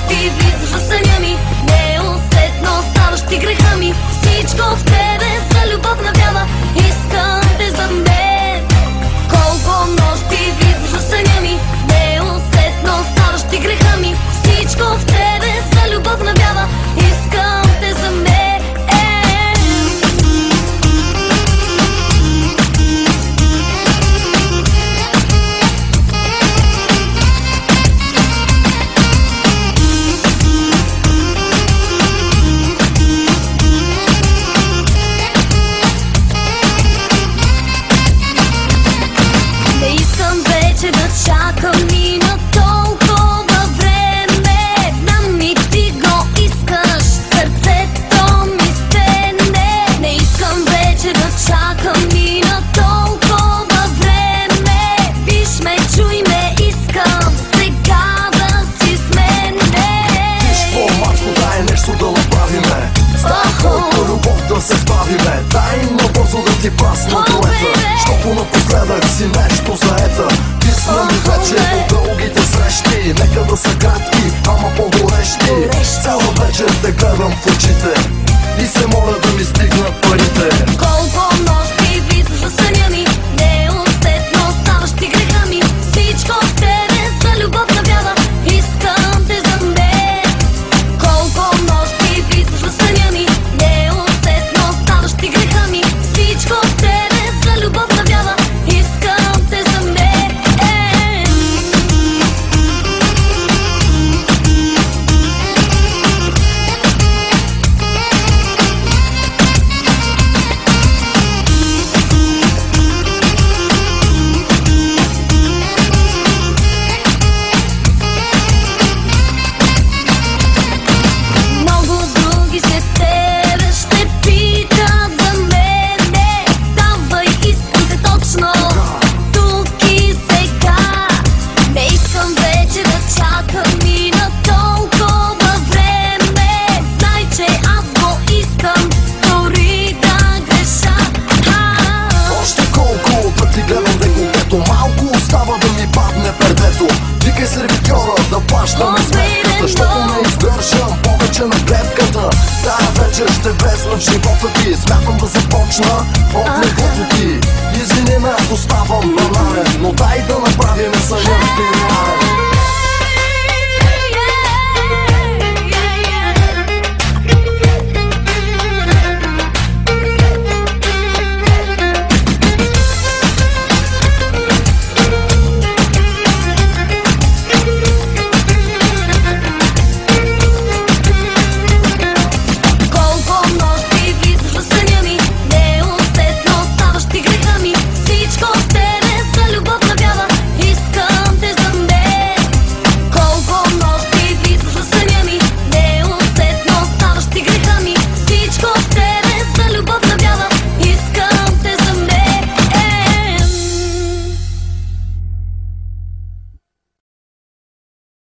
нощи влизаш в съня ми, неусетно ставаш ти греха ми. Всичко в тебе за любов навява, искам те за мен. Колко нощи влизаш в съня ми, неусетно ставаш ти греха ми. Всичко в тебе за любов навява, искам те за мен. Чакам и на толкова време, знам и ти го искаш, сърцето ми стене. Не искам вече да чакам и на толкова време. Виж ме, чуй ме, искам сега да си с мене. Виж по-малко, дай нещо да направиме, с твоята любов да се сбавиме. Дай набързо да ти пасна дуета, защото напоследък си нещо заета. Писна ми вече по дългите срещи, нека да са кратки, ама по-горещи. Цяла вечер те гледам в очите и се моля да ми стигнат парите. Колко нощи влизаш в съня ми, неусетно ставаш ти греха ми. Всичко в тебе за любов навява, искам те за мен. Колко нощи влизаш в съня ми, неусетно ставаш ти греха ми. Всичко в тебе за любов навява, искам те за мен. Викай сервитьора да плащаме сметката, защото не издържам повече на гледката. Тая вечер ще влезна в живота ти, смятам да започна от леглото ти. Извини ме, ако ставам банален, но дай да направим